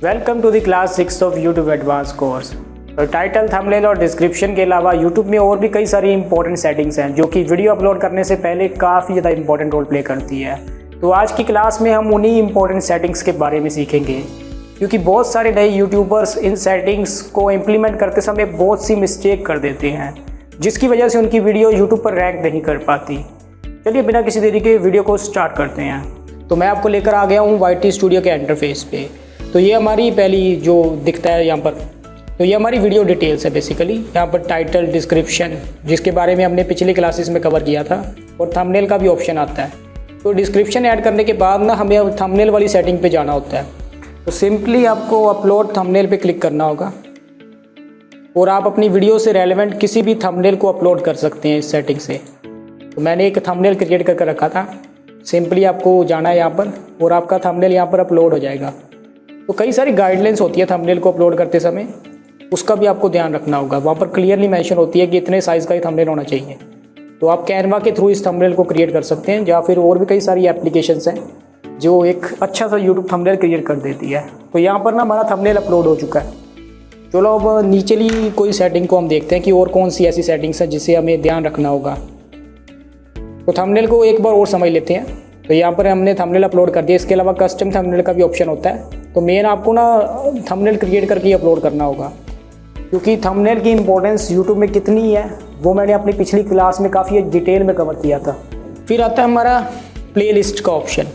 Welcome to the class 6 of YouTube advance course. तो title, thumbnail और description के अलावा यूट्यूब में और भी कई सारी इंपॉर्टेंट सेटिंग्स हैं जो कि वीडियो अपलोड करने से पहले काफ़ी ज़्यादा इंपॉर्टेंट रोल प्ले करती है। तो आज की क्लास में हम उन्हीं इंपॉर्टेंट सेटिंग्स के बारे में सीखेंगे, क्योंकि बहुत सारे नए यूट्यूबर्स इन सेटिंग्स को इम्प्लीमेंट करते समय बहुत सी मिस्टेक कर देते हैं, जिसकी वजह से उनकी वीडियो यूट्यूब पर रैंक नहीं कर पाती। चलिए बिना किसी देरी के वीडियो को स्टार्ट करते हैं। तो मैं आपको लेकर आ गया हूँ YT स्टूडियो के इंटरफेस पे। तो ये हमारी पहली जो दिखता है यहाँ पर, तो ये हमारी वीडियो डिटेल्स है बेसिकली। यहाँ पर टाइटल, डिस्क्रिप्शन, जिसके बारे में हमने पिछली क्लासेस में कवर किया था, और थंबनेल का भी ऑप्शन आता है। तो डिस्क्रिप्शन ऐड करने के बाद ना हमें अब थंबनेल वाली सेटिंग पे जाना होता है। तो सिंपली आपको अपलोड थंबनेल पे क्लिक करना होगा और आप अपनी वीडियो से रेलेवेंट किसी भी थंबनेल को अपलोड कर सकते हैं इस सेटिंग से। तो मैंने एक थंबनेल क्रिएट करके रखा था। सिंपली आपको जाना है यहाँ पर और आपका थंबनेल यहाँ पर अपलोड हो जाएगा। तो कई सारी गाइडलाइंस होती है थंबनेल को अपलोड करते समय, उसका भी आपको ध्यान रखना होगा। वहाँ पर क्लियरली मेंशन होती है कि इतने साइज़ का ही थंबनेल होना चाहिए। तो आप कैनवा के थ्रू इस थंबनेल को क्रिएट कर सकते हैं, या फिर और भी कई सारी एप्लीकेशंस हैं जो एक अच्छा सा यूट्यूब थंबनेल क्रिएट कर देती है। तो यहाँ पर ना हमारा थंबनेल अपलोड हो चुका है। चलो अब नीचेली कोई सेटिंग को हम देखते हैं कि और कौन सी ऐसी सेटिंग्स हैं जिसे हमें ध्यान रखना होगा। तो थंबनेल को एक बार और समझ लेते हैं। तो यहाँ पर हमने थंबनेल अपलोड कर दिया। इसके अलावा कस्टम थंबनेल का भी ऑप्शन होता है। तो मेन आपको ना थंबनेल क्रिएट करके अपलोड करना होगा, क्योंकि थंबनेल की इंपॉर्टेंस यूट्यूब में कितनी है वो मैंने अपनी पिछली क्लास में काफ़ी डिटेल में कवर किया था। फिर आता है हमारा प्लेलिस्ट का option.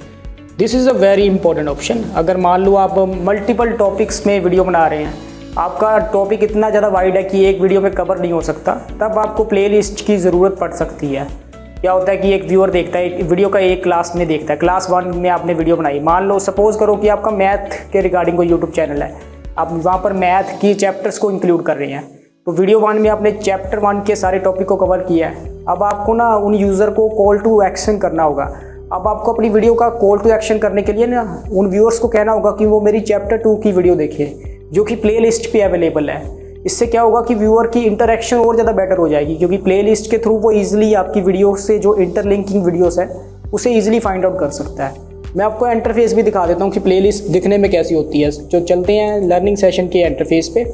This is a very important option. अगर मान लो आप मल्टीपल टॉपिक्स में वीडियो बना रहे हैं, आपका टॉपिक इतना ज़्यादा वाइड है कि एक वीडियो में कवर नहीं हो सकता, तब आपको प्लेलिस्ट की ज़रूरत पड़ सकती है। क्या होता है कि एक व्यूअर देखता है, एक वीडियो का एक क्लास में देखता है, क्लास 1 में आपने वीडियो बनाई। मान लो सपोज करो कि आपका मैथ के रिगार्डिंग कोई यूट्यूब चैनल है, आप वहाँ पर मैथ की चैप्टर्स को इंक्लूड कर रहे हैं। तो वीडियो 1 में आपने चैप्टर 1 के सारे टॉपिक को कवर किया है। अब आपको ना उन यूज़र को कॉल टू एक्शन करना होगा। अब आपको अपनी वीडियो का कॉल टू एक्शन करने के लिए ना उन व्यूअर्स को कहना होगा कि वो मेरी चैप्टर 2 की वीडियो देखें, जो कि प्ले लिस्ट पर अवेलेबल है। इससे क्या होगा कि व्यूअर की इंटरेक्शन और ज़्यादा बेटर हो जाएगी, क्योंकि प्लेलिस्ट के थ्रू वो इजीली आपकी वीडियो से जो इंटरलिंकिंग वीडियोस है उसे इजीली फाइंड आउट कर सकता है। मैं आपको इंटरफेस भी दिखा देता हूँ कि प्लेलिस्ट दिखने में कैसी होती है। जो चलते हैं लर्निंग सेशन के इंटरफेस पे,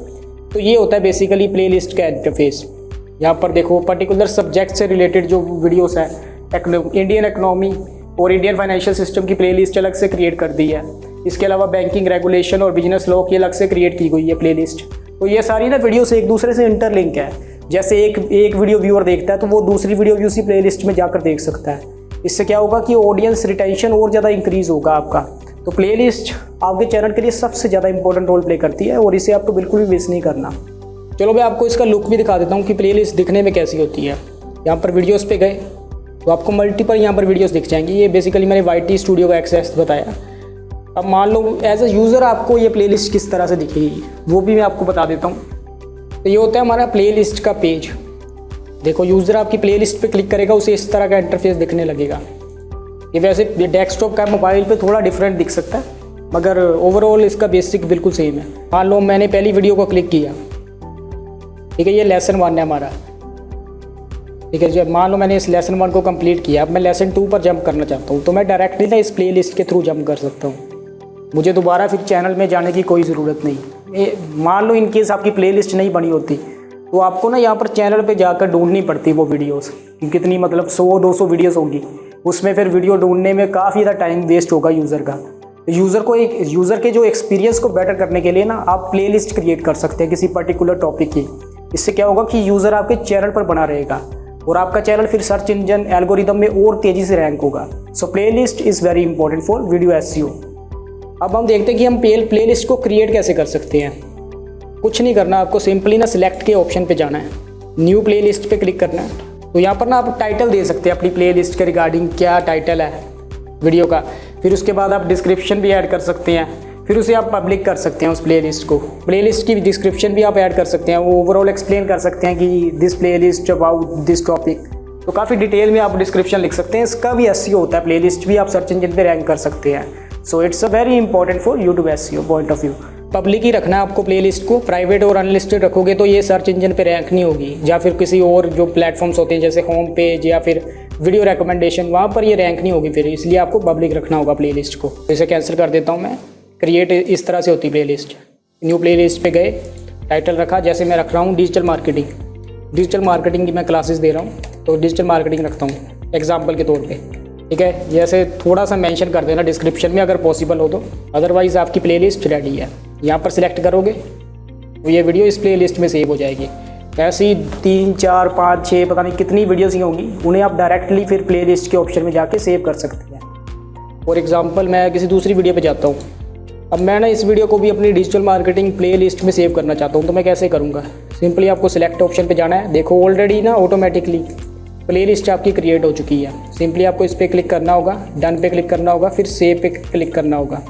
तो ये होता है बेसिकली प्लेलिस्ट का इंटरफेस। यहाँ पर देखो पर्टिकुलर सब्जेक्ट से रिलेटेड जो वीडियोस है, इंडियन इकोनॉमी और इंडियन फाइनेंशियल सिस्टम की प्लेलिस्ट अलग से क्रिएट कर दी है। इसके अलावा बैंकिंग रेगुलेशन और बिजनेस लॉ की अलग से क्रिएट की गई है प्लेलिस्ट। तो ये सारी ना वीडियोस एक दूसरे से इंटरलिंक है। जैसे एक वीडियो व्यूअर देखता है तो वो दूसरी वीडियो भी उसी प्लेलिस्ट में जाकर देख सकता है। इससे क्या होगा कि ऑडियंस रिटेंशन और ज़्यादा इंक्रीज़ होगा आपका। तो प्लेलिस्ट आपके चैनल के लिए सबसे ज़्यादा इंपॉर्टेंट रोल प्ले करती है और इसे आपको बिल्कुल भी मिस नहीं करना। चलो मैं आपको इसका लुक भी दिखा देता हूँ कि प्लेलिस्ट दिखने में कैसी होती है। यहाँ पर वीडियोस पे गए तो आपको मल्टीपल यहाँ पर वीडियोस दिख जाएंगी। ये बेसिकली मैंने YT स्टूडियो का एक्सेस बताया। अब मान लो एज अ यूज़र आपको ये प्लेलिस्ट किस तरह से दिखेगी वो भी मैं आपको बता देता हूँ। तो ये होता है हमारा प्लेलिस्ट का पेज। देखो यूज़र आपकी प्लेलिस्ट पे क्लिक करेगा, उसे इस तरह का इंटरफेस दिखने लगेगा। ये वैसे डेस्कटॉप का मोबाइल पे थोड़ा डिफरेंट दिख सकता है, मगर ओवरऑल इसका बेसिक बिल्कुल सेम है। मान लो मैंने पहली वीडियो को क्लिक किया, ठीक है, ये लेसन 1 है हमारा, ठीक है। जब मान लो मैंने इस लेसन 1 को कंप्लीट किया, अब मैं लेसन 2 पर जंप करना चाहता हूँ, तो मैं डायरेक्टली ना इस प्लेलिस्ट के थ्रू जंप कर सकता हूँ। मुझे दोबारा फिर चैनल में जाने की कोई ज़रूरत नहीं। मान लो इन केस आपकी प्लेलिस्ट नहीं बनी होती तो आपको ना यहाँ पर चैनल पे जाकर ढूंढनी पड़ती वो वीडियोस। कितनी मतलब 100-200 वीडियोस होंगी, उसमें फिर वीडियो ढूंढने में काफ़ी ज़्यादा टाइम वेस्ट होगा यूज़र का। यूज़र के जो एक्सपीरियंस को बेटर करने के लिए ना आप प्लेलिस्ट क्रिएट कर सकते हैं किसी पर्टिकुलर टॉपिक की। इससे क्या होगा कि यूज़र आपके चैनल पर बना रहेगा और आपका चैनल फिर सर्च इंजन एल्गोरिदम में और तेज़ी से रैंक होगा। So playlist is very important for video SEO। अब हम देखते हैं कि हम प्लेलिस्ट को क्रिएट कैसे कर सकते हैं। कुछ नहीं करना, आपको सिंपली ना सिलेक्ट के ऑप्शन पे जाना है, न्यू प्लेलिस्ट पे क्लिक करना है। तो यहाँ पर ना आप टाइटल दे सकते हैं अपनी प्लेलिस्ट के रिगार्डिंग, क्या टाइटल है वीडियो का। फिर उसके बाद आप डिस्क्रिप्शन भी ऐड कर सकते हैं, फिर उसे आप पब्लिक कर सकते हैं उस प्लेलिस्ट को। प्लेलिस्ट की डिस्क्रिप्शन भी आप ऐड कर सकते हैं, वो ओवरऑल एक्सप्लेन कर सकते हैं कि this playlist about this topic. तो काफ़ी डिटेल में आप डिस्क्रिप्शन लिख सकते हैं। इसका भी SEO होता है, प्लेलिस्ट भी आप सर्च इंजन पे रैंक कर सकते हैं। So it's a very important for YouTube SEO point of view. Public ही रखना है आपको प्लेलिस्ट को। प्राइवेट और अनलिस्टेड रखोगे तो ये सर्च इंजन पे रैंक नहीं होगी, या फिर किसी और जो प्लेटफॉर्म्स होते हैं जैसे होम पेज या फिर वीडियो रिकमेंडेशन, वहाँ पर ये रैंक नहीं होगी फिर। इसलिए आपको पब्लिक रखना होगा प्लेलिस्ट को। इसे कैंसिल कर देता हूँ मैं। क्रिएट इस तरह से होती प्लेलिस्ट। न्यू प्लेलिस्ट पे गए, टाइटल रखा, जैसे मैं रख रहा हूँ डिजिटल मार्केटिंग की मैं क्लासेस दे रहा हूँ तो डिजिटल मार्केटिंग रखता हूँ एग्जाम्पल के तौर पे, ठीक है। जैसे थोड़ा सा मेंशन कर देना डिस्क्रिप्शन में अगर पॉसिबल हो तो, अदरवाइज़ आपकी प्लेलिस्ट रेडी है। यहाँ पर सिलेक्ट करोगे तो ये वीडियो इस प्लेलिस्ट में सेव हो जाएगी। ऐसी 3, 4, 5, 6 पता नहीं कितनी वीडियोस ही होंगी, उन्हें आप डायरेक्टली फिर प्लेलिस्ट के ऑप्शन में जाके सेव कर सकते हैं। फॉर एग्जांपल मैं किसी दूसरी वीडियो पे जाता हूँ, अब मैं ना इस वीडियो को भी अपनी डिजिटल मार्केटिंग प्लेलिस्ट में सेव करना चाहता हूँ, तो मैं कैसे करूँगा? सिंपली आपको सिलेक्ट ऑप्शन पे जाना है। देखो ऑलरेडी ना ऑटोमेटिकली प्लेलिस्ट आपकी क्रिएट हो चुकी है। सिंपली आपको इस पर क्लिक करना होगा, डन पे क्लिक करना होगा, फिर सेव पे क्लिक करना होगा।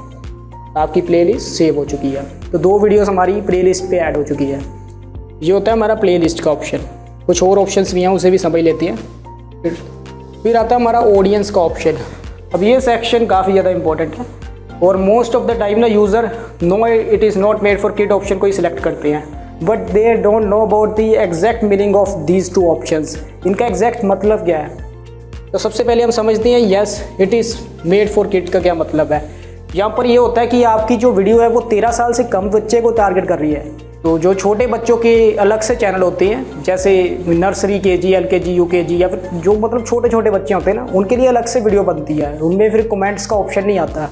आपकी प्लेलिस्ट सेव हो चुकी है। तो 2 वीडियोस हमारी प्लेलिस्ट पे ऐड हो चुकी है। ये होता है हमारा प्लेलिस्ट का ऑप्शन। कुछ और ऑप्शंस भी हैं, उसे भी समझ लेते हैं। फिर आता है हमारा ऑडियंस का ऑप्शन। अब ये सेक्शन काफ़ी ज़्यादा इंपॉर्टेंट है और मोस्ट ऑफ द टाइम ना user no it is not made for kid option को ही सिलेक्ट करते हैं, but they don't know about the exact meaning of these 2 options. इनका एग्जैक्ट मतलब क्या है? तो सबसे पहले हम समझते हैं yes it is made for kid का क्या मतलब है। यहाँ पर ये होता है कि आपकी जो वीडियो है वो 13 साल से कम बच्चे को टारगेट कर रही है। तो जो छोटे बच्चों के अलग से चैनल होते हैं, जैसे नर्सरी, केजी, एलकेजी, यूकेजी, या फिर जो मतलब छोटे छोटे बच्चे होते हैं ना, उनके लिए अलग से वीडियो बनती है। उनमें फिर कमेंट्स का ऑप्शन नहीं आता,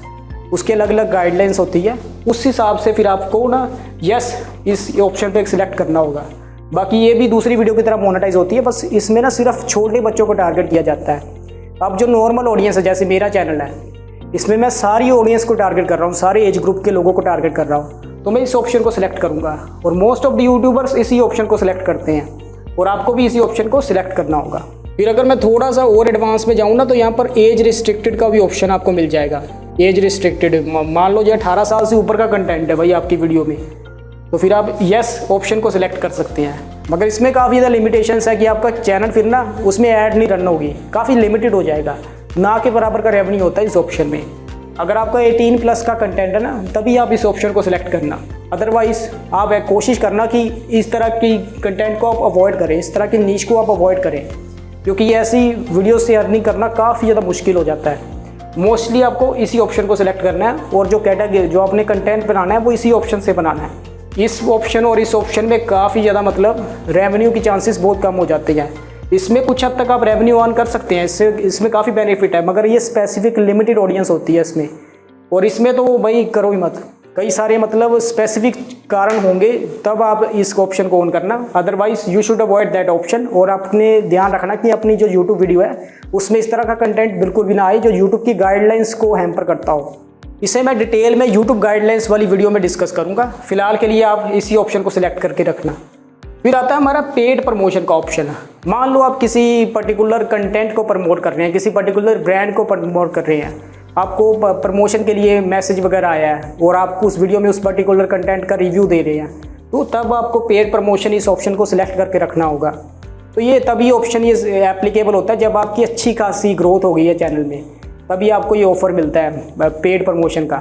उसके अलग अलग गाइडलाइंस होती है। उस हिसाब से फिर आपको ना यस इस ऑप्शन पे सिलेक्ट करना होगा। बाकी ये भी दूसरी वीडियो की तरह मोनेटाइज होती है, बस इसमें ना सिर्फ छोटे बच्चों को टारगेट किया जाता है। अब जो नॉर्मल ऑडियंस है, जैसे मेरा चैनल है, इसमें मैं सारी ऑडियंस को टारगेट कर रहा हूँ, सारे एज ग्रुप के लोगों को टारगेट कर रहा हूँ, तो मैं इस ऑप्शन को सिलेक्ट करूँगा। और मोस्ट ऑफ द यूट्यूबर्स इसी ऑप्शन को सिलेक्ट करते हैं और आपको भी इसी ऑप्शन को सिलेक्ट करना होगा। फिर अगर मैं थोड़ा सा और एडवांस में जाऊँ ना, तो यहाँ पर एज रिस्ट्रिक्टेड का भी ऑप्शन आपको मिल जाएगा। एज रिस्ट्रिक्टेड, मान लो जो 18 साल से ऊपर का कंटेंट है भाई आपकी वीडियो में, तो फिर आप यस ऑप्शन को सिलेक्ट कर सकते हैं। मगर इसमें काफ़ी ज़्यादा लिमिटेशंस है कि आपका चैनल फिर ना उसमें ऐड नहीं रन होगी, काफ़ी लिमिटेड हो जाएगा, ना के बराबर का रेवेन्यू होता है इस ऑप्शन में। अगर आपका 18+ का कंटेंट है ना, तभी आप इस ऑप्शन को सिलेक्ट करना। अदरवाइज़ आप कोशिश करना कि इस तरह की कंटेंट को आप अवॉइड करें, इस तरह की नीश को आप अवॉइड करें, क्योंकि ऐसी वीडियो से अर्निंग करना काफ़ी ज़्यादा मुश्किल हो जाता है। मोस्टली आपको इसी ऑप्शन को सिलेक्ट करना है और जो कैटेगरी, जो आपने कंटेंट बनाना है, वो इसी ऑप्शन से बनाना है। इस ऑप्शन और इस ऑप्शन में काफ़ी ज़्यादा मतलब रेवेन्यू की चांसेस बहुत कम हो जाते हैं। इसमें कुछ हद तक आप रेवेन्यू अर्न कर सकते हैं, इसमें काफ़ी बेनिफिट है, मगर ये स्पेसिफिक लिमिटेड ऑडियंस होती है इसमें। और इसमें तो भाई करो ही मत, कई सारे मतलब स्पेसिफिक कारण होंगे, तब आप इस ऑप्शन को ऑन करना। Otherwise you should avoid that option. और आपने ध्यान रखना कि अपनी जो यूट्यूब वीडियो है उसमें इस तरह का कंटेंट बिल्कुल भी ना आए जो यूट्यूब की गाइडलाइंस को हैम्पर करता हो। इसे मैं डिटेल में यूट्यूब गाइडलाइंस वाली वीडियो में डिस्कस करूँगा। फिलहाल के लिए आप इसी ऑप्शन को सिलेक्ट करके रखना। फिर आता है हमारा पेड प्रमोशन का ऑप्शन। मान लो आप किसी पर्टिकुलर कंटेंट को प्रमोट कर रहे हैं, किसी पर्टिकुलर ब्रांड को प्रमोट कर रहे हैं, आपको प्रमोशन के लिए मैसेज वगैरह आया है और आप उस वीडियो में उस पर्टिकुलर कंटेंट का रिव्यू दे रहे हैं, तो तब आपको पेड प्रमोशन इस ऑप्शन को सिलेक्ट करके रखना होगा। तो ये तभी ऑप्शन ये एप्लीकेबल होता है जब आपकी अच्छी खासी ग्रोथ हो गई है चैनल में, तभी आपको ये ऑफ़र मिलता है पेड प्रमोशन का।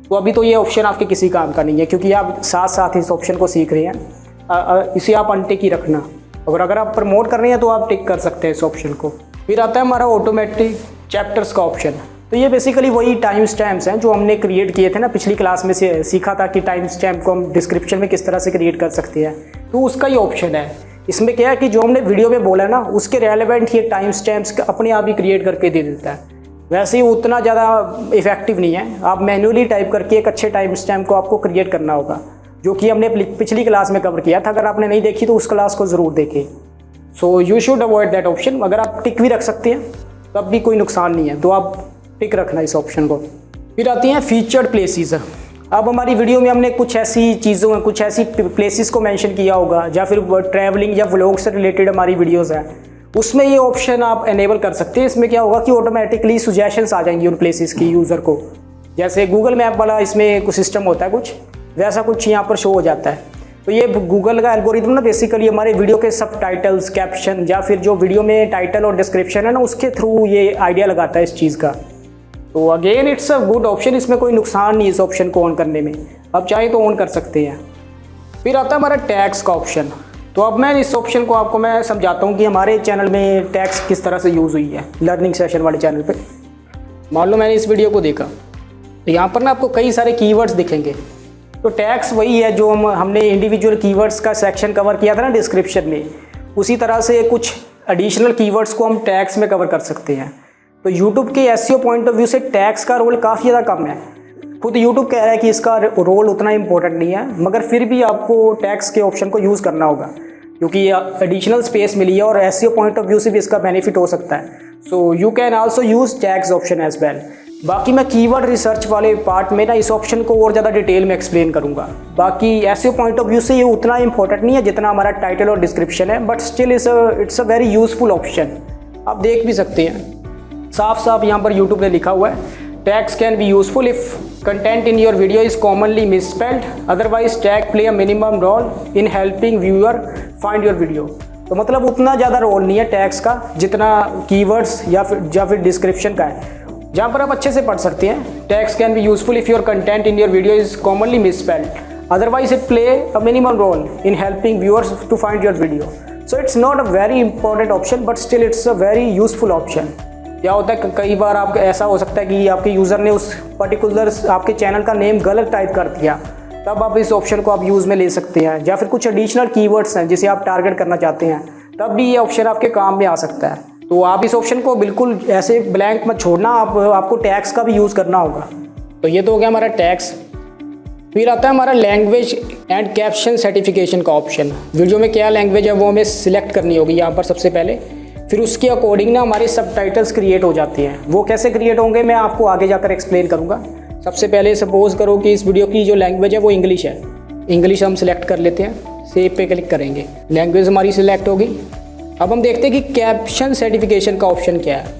तो अभी तो ये ऑप्शन आपके किसी काम का नहीं है, क्योंकि आप साथ साथ इस ऑप्शन को सीख रहे हैं। इसे आप अनटिक ही रखना, और अगर आप प्रमोट कर रहे हैं तो आप टिक कर सकते हैं इस ऑप्शन को। फिर आता है हमारा ऑटोमेटिक चैप्टर्स का ऑप्शन। तो ये बेसिकली वही टाइम स्टैम्प्स हैं जो हमने क्रिएट किए थे ना, पिछली क्लास में से सीखा था कि टाइम स्टैम्प को हम डिस्क्रिप्शन में किस तरह से क्रिएट कर सकते हैं। तो उसका ही ऑप्शन है। इसमें क्या है कि जो हमने वीडियो में बोला ना, उसके रेलेवेंट ये टाइम स्टैम्प्स अपने आप ही क्रिएट करके दे देता है। वैसे ही उतना ज़्यादा इफेक्टिव नहीं है, आप मैन्युअली टाइप करके एक अच्छे टाइम स्टैम्प को आपको क्रिएट करना होगा, जो कि हमने पिछली क्लास में कवर किया था। अगर आपने नहीं देखी तो उस क्लास को ज़रूर देखें। So you should avoid that option. अगर आप टिक भी रख सकते हैं तब भी कोई नुकसान नहीं है, तो आप टिक रखना इस ऑप्शन को। फिर आती हैं फीचर्ड प्लेसेस। अब हमारी वीडियो में हमने कुछ ऐसी चीज़ों, कुछ ऐसी प्लेसेस को मेंशन किया होगा, या फिर ट्रैवलिंग या व्लॉग से रिलेटेड हमारी वीडियोस हैं, उसमें ये ऑप्शन आप एनेबल कर सकते हैं। इसमें क्या होगा कि ऑटोमेटिकली सजेशंस आ जाएंगी उन प्लेसेस की यूज़र को, जैसे गूगल मैप वाला इसमें कुछ सिस्टम होता है, कुछ वैसा कुछ यहाँ पर शो हो जाता है। तो ये गूगल का एल्गोरिथम ना बेसिकली हमारे वीडियो के सब टाइटल्स, कैप्शन, या फिर जो वीडियो में टाइटल और डिस्क्रिप्शन है ना, उसके थ्रू ये आइडिया लगाता है इस चीज़ का। तो again it's a good option, इसमें कोई नुकसान नहीं इस ऑप्शन को ऑन करने में, आप चाहे तो ऑन कर सकते हैं। फिर आता है हमारा टैग्स का ऑप्शन। तो अब मैं इस ऑप्शन को आपको मैं समझाता हूँ कि हमारे चैनल में टैग्स किस तरह से यूज़ हुई है। लर्निंग सेशन वाले चैनल पे मान लो मैंने इस वीडियो को देखा, तो यहाँ पर ना आपको कई सारे कीवर्ड्स दिखेंगे। तो टैग्स वही है जो हमने इंडिविजुअल कीवर्ड्स का सेक्शन कवर किया था ना डिस्क्रिप्शन में, उसी तरह से कुछ एडिशनल कीवर्ड्स को हम टैग्स में कवर कर सकते हैं। तो यूट्यूब के एसईओ पॉइंट ऑफ व्यू से टैग्स का रोल काफ़ी ज़्यादा कम है। खुद यूट्यूब कह रहा है कि इसका रोल उतना इंपॉर्टेंट नहीं है, मगर फिर भी आपको टैग्स के ऑप्शन को यूज़ करना होगा क्योंकि एडिशनल स्पेस मिली है और एसईओ पॉइंट ऑफ व्यू से भी इसका बेनिफिट हो सकता है। So you can also use tags option as well. बाकी मैं कीवर्ड रिसर्च वाले पार्ट में ना इस ऑप्शन को और ज़्यादा डिटेल में एक्सप्लेन करूँगा। बाकी एसईओ पॉइंट ऑफ व्यू से ये उतना इंपॉर्टेंट नहीं है जितना हमारा टाइटल और डिस्क्रिप्शन है, but still it's a very useful option. आप देख भी सकते हैं साफ साफ यहाँ पर यूट्यूब ने लिखा हुआ है, tags can be useful if content in your video is commonly misspelled, otherwise tag play a minimum role in helping viewer find your video. तो मतलब उतना ज़्यादा रोल नहीं है टैग्स का जितना कीवर्ड्स या फिर डिस्क्रिप्शन का है, जहाँ पर आप अच्छे से पढ़ सकते हैं। Tags can be useful if your content in your video is commonly misspelled, otherwise it play a minimum role in helping viewers to find your video. So it's not a very important option but still it's a very useful option. क्या होता है कई बार आपका ऐसा हो सकता है कि आपके यूज़र ने उस पर्टिकुलर आपके चैनल का नेम गलत टाइप कर दिया, तब आप इस ऑप्शन को आप यूज़ में ले सकते हैं। या फिर कुछ एडिशनल कीवर्ड्स हैं जिसे आप टारगेट करना चाहते हैं, तब भी ये ऑप्शन आपके काम में आ सकता है। तो आप इस ऑप्शन को बिल्कुल ऐसे ब्लैंक मत छोड़ना, आपको टैग्स का भी यूज़ करना होगा। तो ये तो हो गया हमारा टैग्स। फिर आता है हमारा लैंग्वेज एंड कैप्शन सर्टिफिकेशन का ऑप्शन। वीडियो में क्या लैंग्वेज है वो हमें सिलेक्ट करनी होगी यहाँ पर सबसे पहले, फिर उसके अकॉर्डिंग ना हमारे सबटाइटल्स क्रिएट हो जाते हैं। वो कैसे क्रिएट होंगे मैं आपको आगे जाकर एक्सप्लेन करूँगा। सबसे पहले सपोज करो कि इस वीडियो की जो लैंग्वेज है वो इंग्लिश है, इंग्लिश हम सिलेक्ट कर लेते हैं, सेव पे क्लिक करेंगे, लैंग्वेज हमारी सिलेक्ट होगी। अब हम देखते हैं कि कैप्शन सर्टिफिकेशन का ऑप्शन क्या है।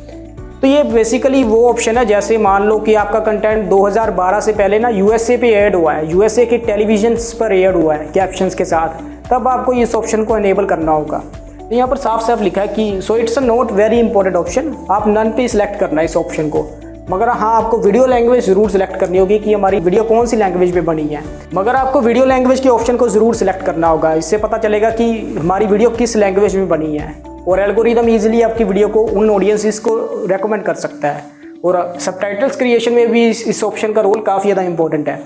तो ये बेसिकली वो ऑप्शन है जैसे मान लो कि आपका कंटेंट 2012 से पहले ना यूएसए पे ऐड हुआ है, यूएसए के टेलीविजन पर ऐड हुआ है कैप्शंस के साथ, तब आपको इस ऑप्शन को इनेबल करना होगा। तो यहाँ पर साफ साफ लिखा है कि सो it's a not very important option, आप नन पे सिलेक्ट करना है इस ऑप्शन को। मगर हाँ, आपको वीडियो लैंग्वेज ज़रूर सिलेक्ट करनी होगी कि हमारी वीडियो कौन सी लैंग्वेज में बनी है। मगर आपको वीडियो लैंग्वेज के ऑप्शन को ज़रूर सिलेक्ट करना होगा, इससे पता चलेगा कि हमारी वीडियो किस लैंग्वेज में बनी है, और एल्गोरिदम ईजिली आपकी वीडियो को उन ऑडियंसेस को रेकमेंड कर सकता है। और सबटाइटल्स क्रिएशन में भी इस ऑप्शन का रोल काफ़ी ज़्यादा इंपॉर्टेंट है।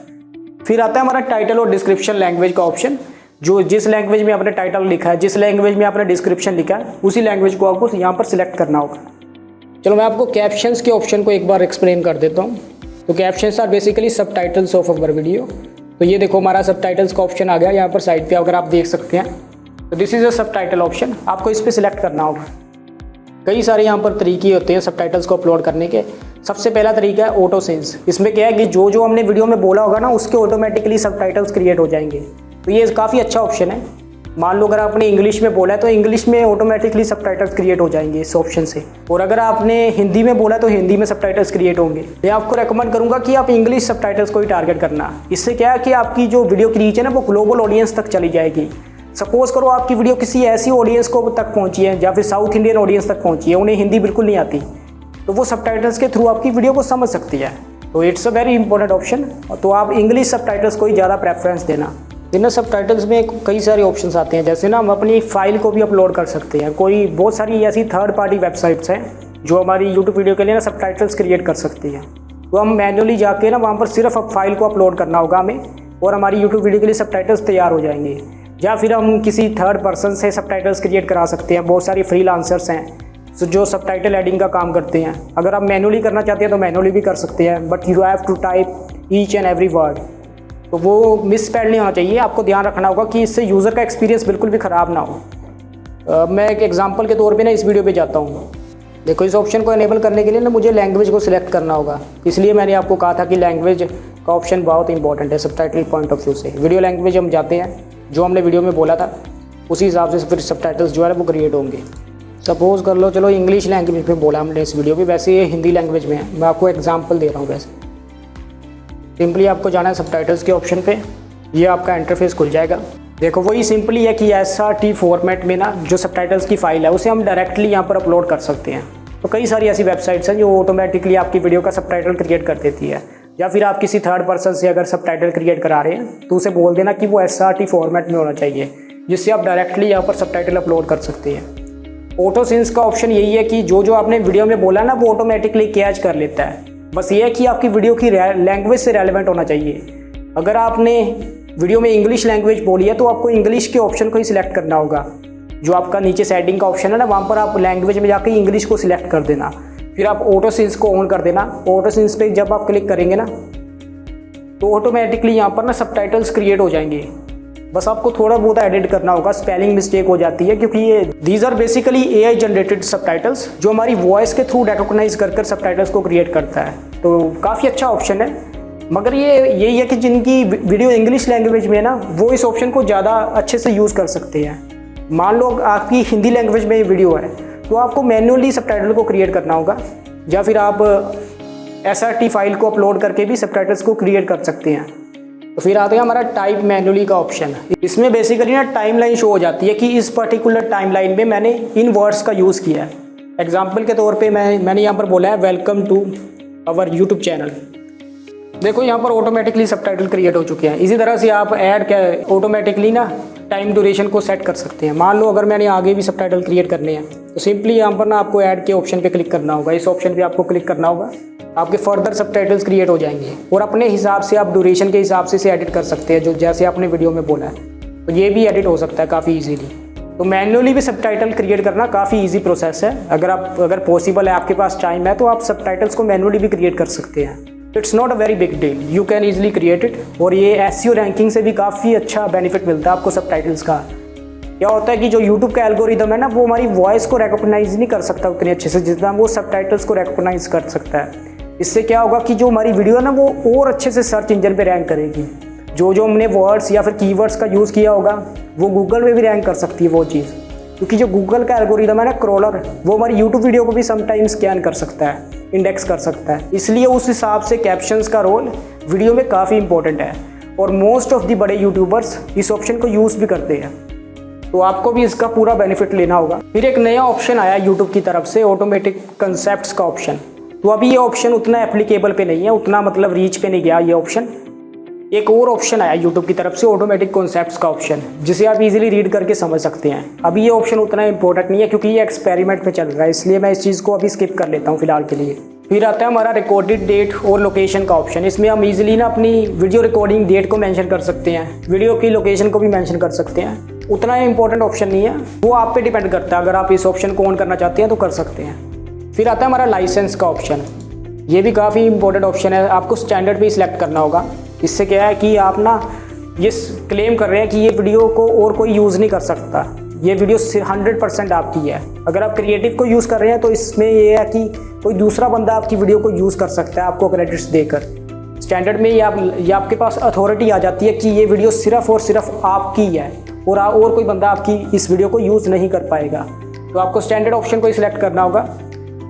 फिर आता है हमारा टाइटल और डिस्क्रिप्शन लैंग्वेज का ऑप्शन। जो जिस लैंग्वेज में आपने टाइटल लिखा है, जिस लैंग्वेज में आपने डिस्क्रिप्शन लिखा है, उसी लैंग्वेज को आपको यहाँ पर सिलेक्ट करना होगा। चलो मैं आपको कैप्शंस के ऑप्शन को एक बार एक्सप्लेन कर देता हूँ। तो captions are basically subtitles of our video. तो ये देखो हमारा सबटाइटल्स का ऑप्शन आ गया यहाँ पर साइड पे, अगर आप देख सकते हैं। तो this is a subtitle option, आपको इस पर सिलेक्ट करना होगा। कई सारे यहाँ पर तरीके होते हैं सबटाइटल्स को अपलोड करने के। सबसे पहला तरीका है ऑटो सेंस। इसमें क्या है कि जो हमने वीडियो में बोला होगा ना, उसके ऑटोमेटिकली सबटाइटल्स क्रिएट हो जाएंगे। तो ये काफ़ी अच्छा ऑप्शन है। मान लो अगर आपने इंग्लिश में बोला है तो इंग्लिश में ऑटोमेटिकली सबटाइटल्स क्रिएट हो जाएंगे इस ऑप्शन से, और अगर आपने हिंदी में बोला है तो हिंदी में सबटाइटल्स क्रिएट होंगे। मैं आपको रेकमेंड करूंगा कि आप इंग्लिश सबटाइटल्स को ही टारगेट करना। इससे क्या है कि आपकी जो वीडियो की रीच है ना वो ग्लोबल ऑडियंस तक चली जाएगी। सपोज करो आपकी वीडियो किसी ऐसी ऑडियंस को तक पहुँची है या फिर साउथ इंडियन ऑडियंस तक पहुँची है, उन्हें हिंदी बिल्कुल नहीं आती, तो वो सबटाइटल्स के थ्रू आपकी वीडियो को समझ सकती है। तो it's a very important option. तो आप इंग्लिश सबटाइटल्स को ही ज़्यादा प्रेफरेंस देना। इन सबटाइटल्स में कई सारे ऑप्शंस आते हैं, जैसे ना हम अपनी फाइल को भी अपलोड कर सकते हैं। बहुत सारी ऐसी थर्ड पार्टी वेबसाइट्स हैं जो हमारी यूट्यूब वीडियो के लिए ना सबटाइटल्स क्रिएट कर सकती हैं। तो हम मैन्युअली जाके ना वहाँ पर सिर्फ अब फाइल को अपलोड करना होगा हमें, और हमारी यूट्यूब वीडियो के लिए सबटाइटल्स तैयार हो जाएंगे। या फिर हम किसी थर्ड पर्सन से सबटाइटल्स क्रिएट करा सकते हैं। बहुत सारी फ्रीलांसर्स हैं जो सबटाइटल एडिंग का काम करते हैं। अगर आप मैन्युअली करना चाहते हैं तो मैन्युअली भी कर सकते हैं, but you have to type each and every word. तो वो मिसस्पेल्ड नहीं होना चाहिए, आपको ध्यान रखना होगा कि इससे यूज़र का एक्सपीरियंस बिल्कुल भी ख़राब ना हो। मैं एक एग्जांपल के तौर पे ना इस वीडियो पे जाता हूँ। देखो इस ऑप्शन को इनेबल करने के लिए ना मुझे लैंग्वेज को सिलेक्ट करना होगा, इसलिए मैंने आपको कहा था कि लैंग्वेज का ऑप्शन बहुत इंपॉर्टेंट है सबटाइटल पॉइंट ऑफ व्यू से। वीडियो लैंग्वेज हम जाते हैं, जो हमने वीडियो में बोला था उसी हिसाब से फिर सबटाइटल्स जो है वो क्रिएट होंगे। सपोज़ कर लो, चलो इंग्लिश लैंग्वेज में बोला हमने इस वीडियो में, वैसे ये हिंदी लैंग्वेज में है। मैं आपको एग्जाम्पल दे रहा हूँ। वैसे सिंपली आपको जाना है सबटाइटल्स के ऑप्शन पे, ये आपका इंटरफेस खुल जाएगा। देखो वही सिंपली है कि SRT फॉर्मेट में ना जो सबटाइटल्स की फ़ाइल है उसे हम डायरेक्टली यहाँ पर अपलोड कर सकते हैं। तो कई सारी ऐसी वेबसाइट्स हैं जो ऑटोमेटिकली आपकी वीडियो का सबटाइटल क्रिएट कर देती है। या फिर आप किसी थर्ड पर्सन से अगर सबटाइटल क्रिएट करा रहे हैं तो उसे बोल देना कि वो SRT फॉर्मेट में होना चाहिए, जिससे आप डायरेक्टली यहाँ पर सबटाइटल अपलोड कर सकते हैं। ऑटो सेंस का ऑप्शन यही है कि जो आपने वीडियो में बोला ना वो ऑटोमेटिकली कैच कर लेता है। बस ये है कि आपकी वीडियो की लैंग्वेज से रेलेवेंट होना चाहिए। अगर आपने वीडियो में इंग्लिश लैंग्वेज बोली है तो आपको इंग्लिश के ऑप्शन को ही सिलेक्ट करना होगा। जो आपका नीचे सेटिंग का ऑप्शन है ना, वहाँ पर आप लैंग्वेज में जाकर इंग्लिश को सिलेक्ट कर देना। फिर आप ऑटो सिंस को ऑन कर देना। ऑटो सिंस पे जब आप क्लिक करेंगे ना तो ऑटोमेटिकली यहाँ पर ना सबटाइटल्स क्रिएट हो जाएंगे। बस आपको थोड़ा बहुत एडिट करना होगा, स्पेलिंग मिस्टेक हो जाती है क्योंकि ये these are basically AI generated subtitles जो हमारी वॉइस के थ्रू रिकॉग्नाइज कर सबटाइटल्स को क्रिएट करता है। तो काफ़ी अच्छा ऑप्शन है। मगर ये यही है कि जिनकी वीडियो इंग्लिश लैंग्वेज में है ना, वो इस ऑप्शन को ज़्यादा अच्छे से यूज़ कर सकते हैं। मान लो आपकी हिंदी लैंग्वेज में ये वीडियो है तो आपको मैन्युअली सबटाइटल को क्रिएट करना होगा, या फिर आप SRT फाइल को अपलोड करके भी सबटाइटल्स को क्रिएट कर सकते हैं। तो फिर आता है हमारा टाइप मैन्युअली का ऑप्शन। इसमें बेसिकली ना टाइमलाइन शो हो जाती है कि इस पर्टिकुलर टाइमलाइन में मैंने इन वर्ड्स का यूज़ किया है। एग्जाम्पल के तौर पे मैंने यहाँ पर बोला है welcome to our YouTube channel. देखो यहाँ पर ऑटोमेटिकली सबटाइटल क्रिएट हो चुके हैं। इसी तरह से आप ऐड ऑटोमेटिकली ना टाइम ड्यूरेशन को सेट कर सकते हैं। मान लो अगर मैंने आगे भी सबटाइटल क्रिएट करने हैं तो सिंपली यहाँ पर ना आपको ऐड के ऑप्शन पे क्लिक करना होगा। इस ऑप्शन पे आपको क्लिक करना होगा, आपके फर्दर सबटाइटल्स क्रिएट हो जाएंगे और अपने हिसाब से आप ड्यूरेशन के हिसाब से एडिट कर सकते हैं, जो जैसे आपने वीडियो में बोला है। तो ये भी एडिट हो सकता है काफ़ी ईजीली। तो मैन्युअली भी सबटाइटल क्रिएट करना काफ़ी ईजी प्रोसेस है। अगर पॉसिबल है, आपके पास टाइम है, तो आप सबटाइटल्स को मैन्युअली भी क्रिएट कर सकते हैं। It's not a very big deal, you can easily create it. और ये SEO रैंकिंग से भी काफ़ी अच्छा बेनिफिट मिलता है आपको सबटाइटल्स का। क्या होता है कि जो YouTube का एल्गोरिदम है ना, वो हमारी वॉइस को रिकॉग्नाइज नहीं कर सकता उतनी अच्छे से जितना वो सबटाइटल्स को रिकॉग्नाइज कर सकता है। इससे क्या होगा कि जो हमारी वीडियो है ना, वो और अच्छे से सर्च इंजन पे रैंक करेगी। जो हमने वर्ड्स या फिर कीवर्ड्स का यूज़ किया होगा वो गूगल में भी रैंक कर सकती है वो चीज़, क्योंकि जो गूगल का एल्गोरिदम है ना, क्रॉलर, वो हमारी यूट्यूब वीडियो को भी समटाइम्स स्कैन कर सकता है, इंडेक्स कर सकता है। इसलिए उस हिसाब से कैप्शंस का रोल वीडियो में काफ़ी इंपॉर्टेंट है और मोस्ट ऑफ द बड़े यूट्यूबर्स इस ऑप्शन को यूज़ भी करते हैं। तो आपको भी इसका पूरा बेनिफिट लेना होगा। फिर एक नया ऑप्शन आया यूट्यूब की तरफ से, ऑटोमेटिक कंसेप्ट्स का ऑप्शन। तो अभी ये ऑप्शन उतना एप्लीकेबल पे नहीं है, उतना मतलब रीच पे नहीं गया ये ऑप्शन। एक और ऑप्शन आया यूट्यूब की तरफ से, ऑटोमेटिक कॉन्सेप्ट्स का ऑप्शन, जिसे आप इजीली रीड करके समझ सकते हैं। अभी ये ऑप्शन उतना इंपॉर्टेंट नहीं है क्योंकि ये एक्सपेरिमेंट में चल रहा है, इसलिए मैं इस चीज़ को अभी स्किप कर लेता हूँ फिलहाल के लिए। फिर आता है हमारा रिकॉर्डेड डेट और लोकेशन का ऑप्शन। इसमें हम इजीली ना अपनी वीडियो रिकॉर्डिंग डेट को मेंशन कर सकते हैं, वीडियो की लोकेशन को भी मेंशन कर सकते हैं। उतना इंपॉर्टेंट ऑप्शन नहीं है, वो आप पे डिपेंड करता है। अगर आप इस ऑप्शन को ऑन करना चाहते हैं तो कर सकते हैं। फिर आता है हमारा लाइसेंस का ऑप्शन। ये भी काफ़ी इंपॉर्टेंट ऑप्शन है, आपको स्टैंडर्ड पे सिलेक्ट करना होगा। इससे क्या है कि आप ना ये क्लेम कर रहे हैं कि ये वीडियो को और कोई यूज़ नहीं कर सकता, ये वीडियो 100% आपकी है। अगर आप क्रिएटिव को यूज़ कर रहे हैं तो इसमें ये है कि कोई दूसरा बंदा आपकी वीडियो को यूज़ कर सकता है आपको क्रेडिट्स देकर। स्टैंडर्ड में ये आपके पास अथॉरिटी आ जाती है कि ये वीडियो सिर्फ और सिर्फ आपकी है और कोई बंदा आपकी इस वीडियो को यूज़ नहीं कर पाएगा। तो आपको स्टैंडर्ड ऑप्शन को ही सिलेक्ट करना होगा।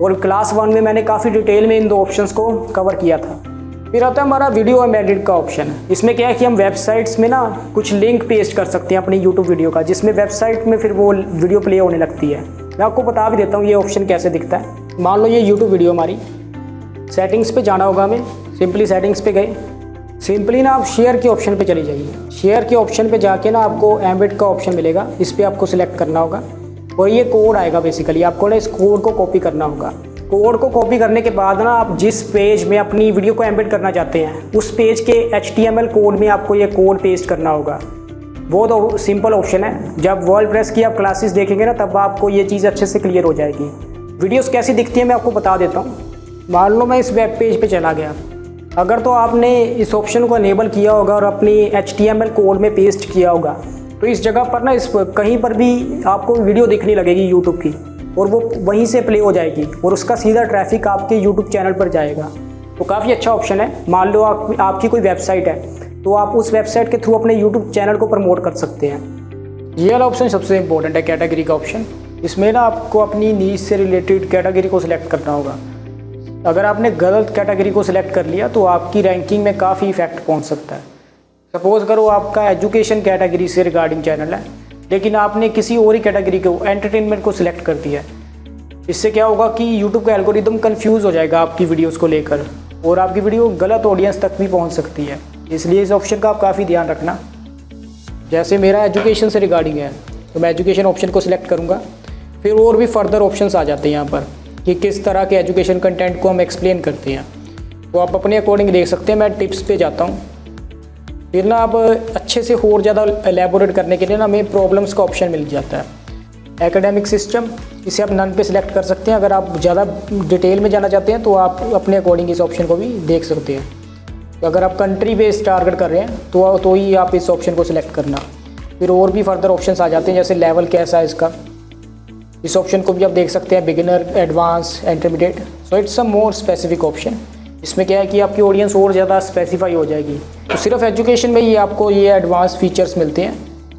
और क्लास 1 में मैंने काफ़ी डिटेल में इन दो ऑप्शंस को कवर किया था। फिर आता है हमारा वीडियो एम्बेडेड का ऑप्शन। इसमें क्या है कि हम वेबसाइट्स में ना कुछ लिंक पेस्ट कर सकते हैं अपनी यूट्यूब वीडियो का, जिसमें वेबसाइट में फिर वो वीडियो प्ले होने लगती है। मैं आपको बता भी देता हूँ ये ऑप्शन कैसे दिखता है। मान लो ये यूट्यूब वीडियो हमारी, सेटिंग्स पे जाना होगा हमें, सिंपली सेटिंग्स पे गए, सिंपली ना आप शेयर के ऑप्शन पे चले जाइए। शेयर के ऑप्शन पे जाके ना आपको एम्बेड का ऑप्शन मिलेगा, इस पर आपको सिलेक्ट करना होगा और ये कोड आएगा। बेसिकली आपको ना इस कोड को कॉपी करना होगा। कोड को कॉपी करने के बाद ना आप जिस पेज में अपनी वीडियो को एम्बेड करना चाहते हैं उस पेज के HTML कोड में आपको ये कोड पेस्ट करना होगा। बहुत सिंपल ऑप्शन है। जब वर्डप्रेस की आप क्लासेस देखेंगे ना तब आपको ये चीज़ अच्छे से क्लियर हो जाएगी। वीडियोस कैसी दिखती है मैं आपको बता देता हूँ। मान लो मैं इस वेब पेज पे चला गया, अगर तो आपने इस ऑप्शन को अनेबल किया होगा और अपनी HTML कोड में पेस्ट किया होगा तो इस जगह पर ना कहीं पर भी आपको वीडियो दिखने लगेगी यूट्यूब की और वो वहीं से प्ले हो जाएगी और उसका सीधा ट्रैफिक आपके यूट्यूब चैनल पर जाएगा। तो काफ़ी अच्छा ऑप्शन है। मान लो आपकी कोई वेबसाइट है तो आप उस वेबसाइट के थ्रू अपने यूट्यूब चैनल को प्रमोट कर सकते हैं। ये वाला ऑप्शन सबसे इंपॉर्टेंट है, कैटेगरी का ऑप्शन। इसमें ना आपको अपनी नीच से रिलेटेड कैटेगरी को सिलेक्ट करना होगा। अगर आपने गलत कैटेगरी को सिलेक्ट कर लिया तो आपकी रैंकिंग में काफ़ी इफेक्ट पहुँच सकता है। सपोज़ करो आपका एजुकेशन कैटेगरी से रिगार्डिंग चैनल है लेकिन आपने किसी और ही कैटेगरी को, एंटरटेनमेंट को सिलेक्ट कर दिया। इससे क्या होगा कि यूट्यूब का एल्गोरिदम कंफ्यूज हो जाएगा आपकी वीडियोस को लेकर और आपकी वीडियो गलत ऑडियंस तक भी पहुंच सकती है। इसलिए इस ऑप्शन का आप काफ़ी ध्यान रखना। जैसे मेरा एजुकेशन से रिगार्डिंग है तो मैं एजुकेशन ऑप्शन को सिलेक्ट करूँगा। फिर और भी फर्दर ऑप्शंस आ जाते हैं यहाँ पर कि किस तरह के एजुकेशन कंटेंट को हम एक्सप्लेन करते हैं। तो आप अपने अकॉर्डिंग देख सकते हैं। मैं टिप्स पे जाता हूँ। फिर ना आप अच्छे से और ज़्यादा एलेबोरेट करने के लिए ना हमें प्रॉब्लम्स का ऑप्शन मिल जाता है। एकेडमिक सिस्टम, इसे आप नन पे सिलेक्ट कर सकते हैं। अगर आप ज़्यादा डिटेल में जाना चाहते हैं तो आप अपने अकॉर्डिंग इस ऑप्शन को भी देख सकते हैं। तो अगर आप कंट्री बेस्ड टारगेट कर रहे हैं तो ही आप इस ऑप्शन को सिलेक्ट करना। फिर और भी फर्दर ऑप्शंस आ जाते हैं, जैसे लेवल कैसा है इसका, इस ऑप्शन को भी आप देख सकते हैं, beginner, advance, intermediate. So it's a more specific option. इसमें क्या है कि आपकी ऑडियंस और ज़्यादा स्पेसिफाई हो जाएगी। तो सिर्फ एजुकेशन में ही आपको ये एडवांस फीचर्स मिलते हैं,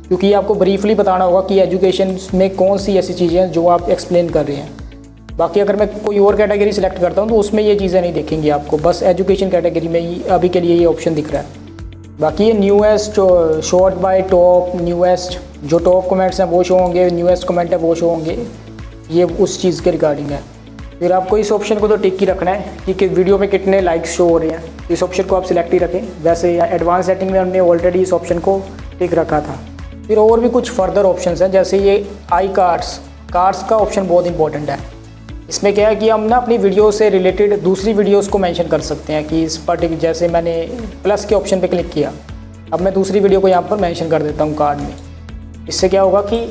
क्योंकि आपको ब्रीफली बताना होगा कि एजुकेशन में कौन सी ऐसी चीज़ें हैं जो आप एक्सप्लेन कर रहे हैं। बाकी अगर मैं कोई और कैटेगरी सिलेक्ट करता हूँ तो उसमें ये चीज़ें नहीं दिखेंगी आपको, बस एजुकेशन कैटेगरी में ही अभी के लिए ये ऑप्शन दिख रहा है। बाकी ये newest, short bye top, newest, जो टॉप कमेंट्स हैं वो शो होंगे, न्यूएस्ट कमेंट है वो शो होंगे, ये उस चीज़ के रिगार्डिंग है। फिर आपको इस ऑप्शन को तो टिक ही रखना है कि वीडियो में कितने लाइक्स शो हो रहे हैं, इस ऑप्शन को आप सिलेक्ट ही रखें। वैसे एडवांस सेटिंग में हमने ऑलरेडी इस ऑप्शन को टिक रखा था। फिर और भी कुछ फर्दर ऑप्शंस हैं, जैसे ये आई कार्ड्स का ऑप्शन बहुत इंपॉर्टेंट है। इसमें क्या है कि हम ना अपनी वीडियो से रिलेटेड दूसरी वीडियोस को मेंशन कर सकते हैं कि इस पर्टिकुलर, जैसे मैंने प्लस के ऑप्शन पे क्लिक किया, अब मैं दूसरी वीडियो को यहाँ पर मेंशन कर देता हूँ कार्ड में। इससे क्या होगा कि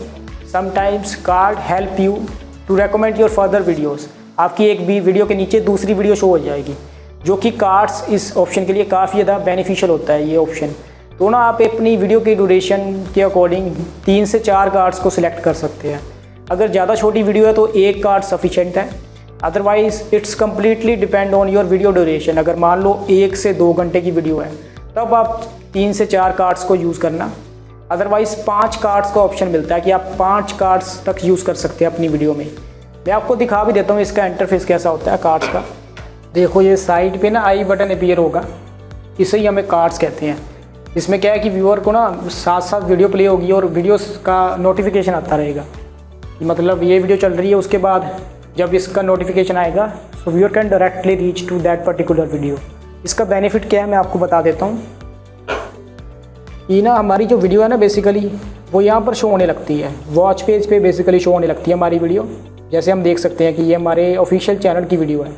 sometimes card help you to recommend your further videos. आपकी एक भी वीडियो के नीचे दूसरी वीडियो शो हो जाएगी, जो कि कार्ड्स इस ऑप्शन के लिए काफ़ी ज़्यादा बेनिफिशियल होता है ये ऑप्शन। तो ना आप अपनी वीडियो की ड्यूरेशन के अकॉर्डिंग 3 से 4 कार्ड्स को सिलेक्ट कर सकते हैं। अगर ज़्यादा छोटी वीडियो है तो एक कार्ड सफिशेंट है, otherwise it's completely depend on your video duration. अगर मान लो 1 से 2 घंटे की वीडियो है तब आप 3 से 4 कार्ड्स को यूज़ करना, अदरवाइज़ 5 कार्ड्स का ऑप्शन मिलता है कि आप 5 कार्ड्स तक यूज़ कर सकते हैं अपनी वीडियो में। मैं आपको दिखा भी देता हूँ इसका इंटरफेस कैसा होता है कार्ड्स का। देखो ये साइड पे ना आई बटन अपीयर होगा, इसे ही हमें कार्ड्स कहते हैं। इसमें क्या है कि व्यूअर को ना साथ साथ वीडियो प्ले होगी और वीडियोस का नोटिफिकेशन आता रहेगा, मतलब ये वीडियो चल रही है, उसके बाद जब इसका नोटिफिकेशन आएगा तो viewer can directly reach to that particular video. इसका बेनिफिट क्या है मैं आपको बता देता हूँ कि ना हमारी जो वीडियो है ना बेसिकली वो यहाँ पर शो होने लगती है, वॉच पेज पे बेसिकली शो होने लगती है हमारी वीडियो। जैसे हम देख सकते हैं कि ये हमारे ऑफिशियल चैनल की वीडियो है,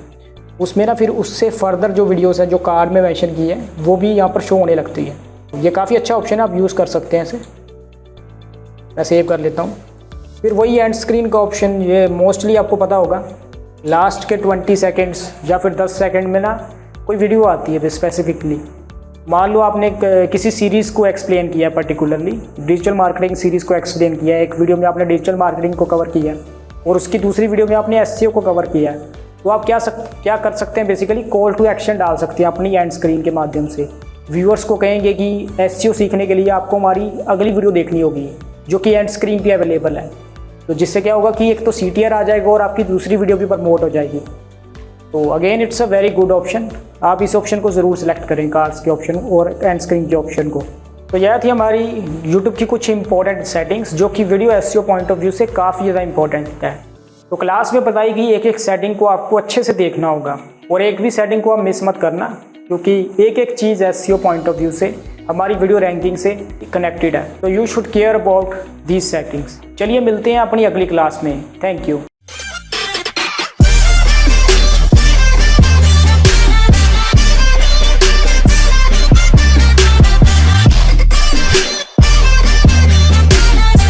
उसमें ना फिर उससे फर्दर जो वीडियोस हैं जो कार्ड में मेंशन की है वो भी यहाँ पर शो होने लगती है। ये काफ़ी अच्छा ऑप्शन है, आप यूज़ कर सकते हैं इसे। मैं सेव कर लेता हूँ। फिर वही एंड स्क्रीन का ऑप्शन, ये मोस्टली आपको पता होगा, लास्ट के 20 सेकेंड्स या फिर 10 सेकेंड में ना कोई वीडियो आती है स्पेसिफिकली। मान लो आपने किसी सीरीज़ को एक्सप्लेन किया है, पर्टिकुलरली डिजिटल मार्केटिंग सीरीज़ को एक्सप्लेन किया है, एक वीडियो में आपने डिजिटल मार्केटिंग को कवर किया है और उसकी दूसरी वीडियो में आपने एसईओ को कवर किया है, तो आप क्या कर सकते हैं, बेसिकली कॉल टू एक्शन डाल सकते हैं अपनी एंड स्क्रीन के माध्यम से। व्यूअर्स को कहेंगे कि एसईओ सीखने के लिए आपको हमारी अगली वीडियो देखनी होगी जो कि एंड स्क्रीन पे अवेलेबल है। तो जिससे क्या होगा कि एक तो CTR आ जाएगा और आपकी दूसरी वीडियो भी प्रमोट हो जाएगी। तो again it's a very good option, आप इस ऑप्शन को ज़रूर सेलेक्ट करें, कार्ड्स के ऑप्शन और एंड स्क्रीन के ऑप्शन को। तो यह थी हमारी यूट्यूब की कुछ इंपॉर्टेंट सेटिंग्स जो कि video SEO point of view से काफ़ी ज़्यादा इंपॉर्टेंट है। तो क्लास में बताई गई एक एक सेटिंग को आपको अच्छे से देखना होगा और एक भी सेटिंग को आप मिस मत करना, क्योंकि एक एक चीज़ एसईओ पॉइंट ऑफ व्यू से हमारी वीडियो रैंकिंग से कनेक्टेड है। तो you should care about these settings. चलिए मिलते हैं अपनी अगली क्लास में। Thank you.